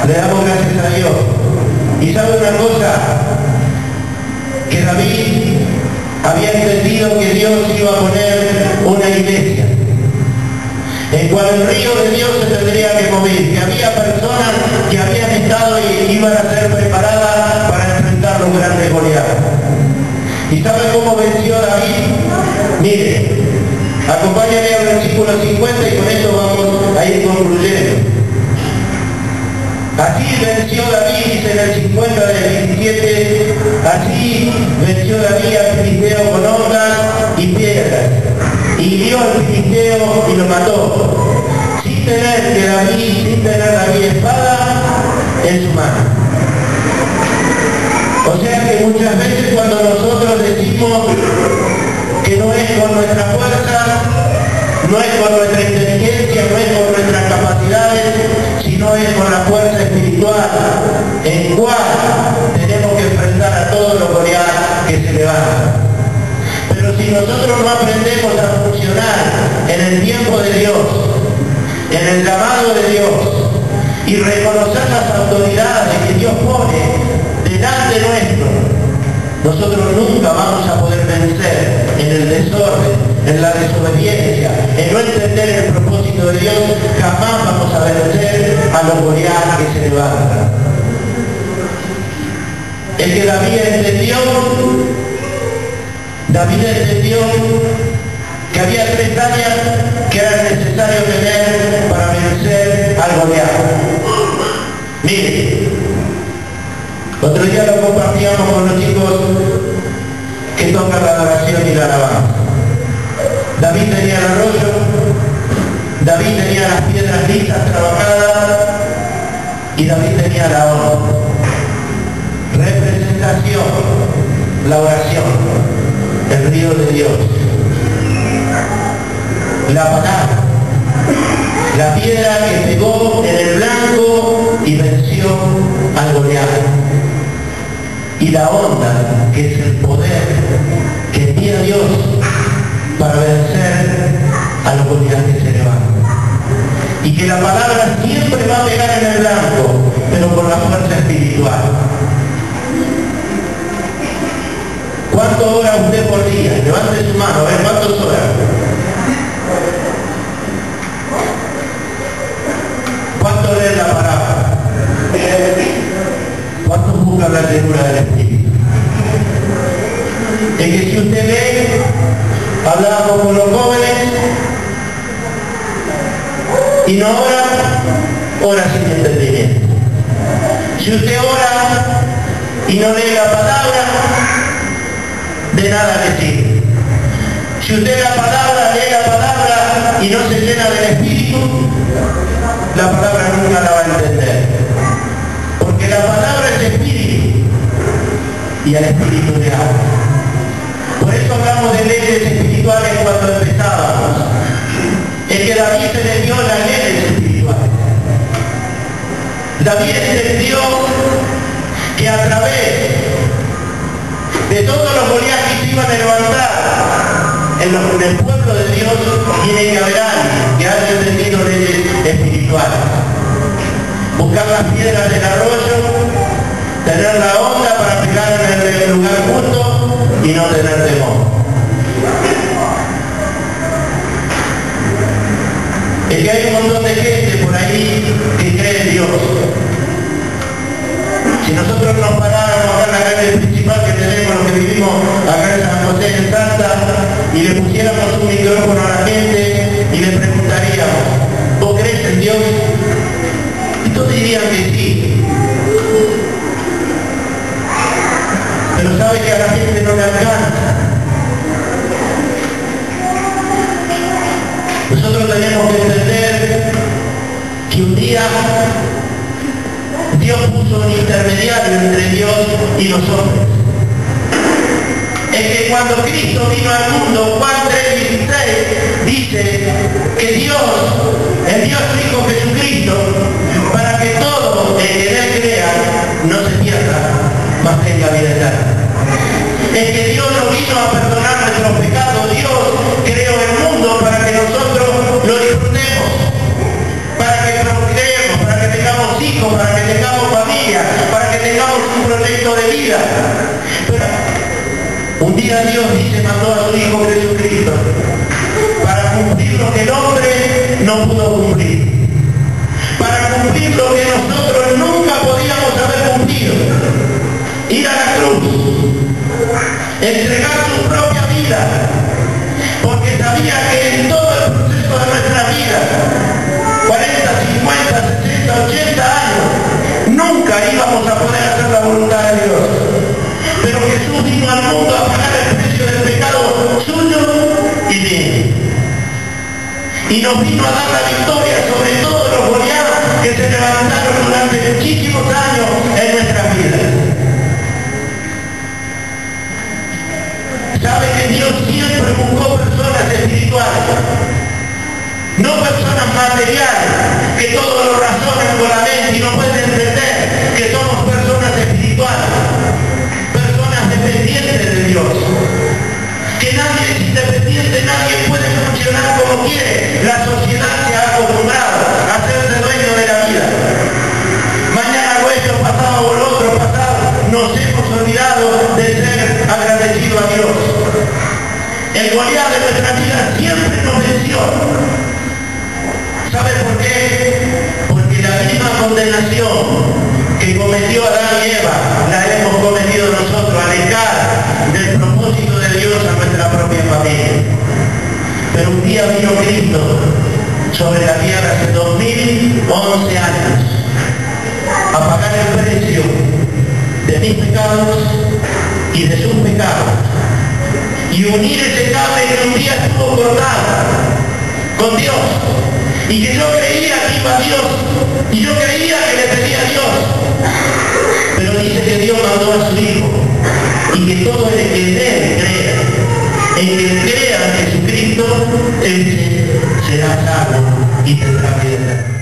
Le damos gracias a Dios. Y sabe una cosa, que David había entendido que Dios iba a poner una iglesia en cual el río de Dios se tendría que mover, que había personas que habían estado y iban a ser preparadas para enfrentar los grandes Goliat. ¿Y sabe cómo venció David? Mire, acompáñame al versículo 50 y con esto vamos a ir concluyendo. Así venció David, dice en el 50 del 17, así venció David al filisteo con ondas y piedras, y hirió al filisteo y lo mató, sin tener David espada en su mano. O sea que muchas veces cuando nosotros decimos que no es con nuestra fuerza, no es con nuestra inteligencia, no es con nuestras capacidades, sino es con la fuerza espiritual, en cual tenemos que enfrentar a todos los Goliat que se levantan. Pero si nosotros no aprendemos a funcionar en el tiempo de Dios, en el llamado de Dios, y reconocer las autoridades que Dios pone delante nuestro, nosotros nunca vamos a poder vencer en el desorden, en la desobediencia, en no entender el propósito de Dios. Jamás vamos a vencer a los Goliat que se levantan. El que David entendió que había 3 áreas que era necesario tener para vencer al Goliat. Mire, otro día lo compartíamos con los chicos que tocan la adoración y la alabanza. David tenía el arroyo, David tenía las piedras lisas trabajadas y David tenía la honra. Representación, la oración, el río de Dios, la palabra, la piedra que pegó en el blanco y venció al Goliat, y la onda, que es el poder que envía Dios para vencer a los Goliat que se levantan. Y que la palabra siempre va a pegar en el blanco, pero con la fuerza espiritual. ¿Cuánto ora usted por día? Levante su mano, a ver, ¿cuántos horas? ¿Cuánto lee la palabra? ¿Cuántos buscan la llenura del Espíritu? Es que si usted lee, hablábamos con los jóvenes, y no ora sin entendimiento. Si usted ora y no lee la palabra, de nada le sirve. Si usted lee la palabra y no se llena del Espíritu, la palabra nunca la va a entender. Porque la palabra es Espíritu y al Espíritu le habla. Por eso hablamos de leyes espirituales cuando empezábamos. Es que David se le dio las leyes espirituales. David entendió que a través de todos los Goliat que se iban a levantar en el pueblo de Dios, tiene que haber alguien que haya entendido leyes espirituales. Buscar las piedras del arroyo, tener la onda para pegar en el lugar justo y no tener temor. Es que hay un montón de gente por ahí que cree en Dios. Si nosotros nos paráramos acá en la calle principal que tenemos, los que vivimos acá en San José en Salta, y le pusiéramos un micrófono a la gente y le preguntaríamos, ¿vos crees en Dios? Y todos dirían que sí. Pero sabe que a la gente no le alcanza. Nosotros tenemos que entender que un día Dios puso un intermediario entre Dios y los hombres. Es que cuando Cristo vino al mundo, Juan 3:16 dice que Dios envió a su Hijo Jesucristo para que todo el que en Él crea no se pierda, mas tenga vida eterna. Es que Dios no vino a perdonar nuestros pecados, Dios creó el mundo para que nosotros lo disfrutemos, para que procreemos, para que tengamos hijos, para que tengamos Un día Dios dice, mandó a su Hijo Jesucristo para cumplir lo que el hombre no pudo cumplir, para cumplir lo que nosotros nunca podíamos haber cumplido, ir a la cruz, entregar su propia vida, porque sabía que en todo el proceso de nuestra vida, 40, 50, 60, 80 años, nunca íbamos a poder hacer la voluntad de Dios. Pero Jesús vino al mundo a pagar el precio del pecado suyo y mío. Y nos vino a dar la victoria sobre todos los Goliat que se levantaron durante muchísimos años en nuestras vidas. Sabe que Dios siempre buscó personas espirituales, no personas materiales, que todo lo razonan con la mente y no pueden entender que somos personas espirituales, personas dependientes de Dios, que nadie es independiente, nadie puede funcionar como quiere. La sociedad se ha acostumbrado a hacerse dueño de la vida. Mañana hago esto, pasado hago lo otro, pasado. Nos hemos olvidado de ser agradecidos a Dios. El Goliat de nuestra vida siempre nos venció. ¿Sabe por qué? Porque la misma condenación que cometió Adán y Eva la hemos cometido nosotros, alejar del propósito de Dios a nuestra propia familia. Pero un día vino Cristo sobre la tierra hace 2011 años a pagar el precio de mis pecados y de sus pecados, y unir ese cable que un día estuvo cortado con Dios, y que yo creía que iba a Dios, y yo creía que le pedía a Dios, pero dice que Dios mandó a su Hijo, y que todo el que en Él crea, en que crea en Jesucristo, Él será salvo y tendrá vida.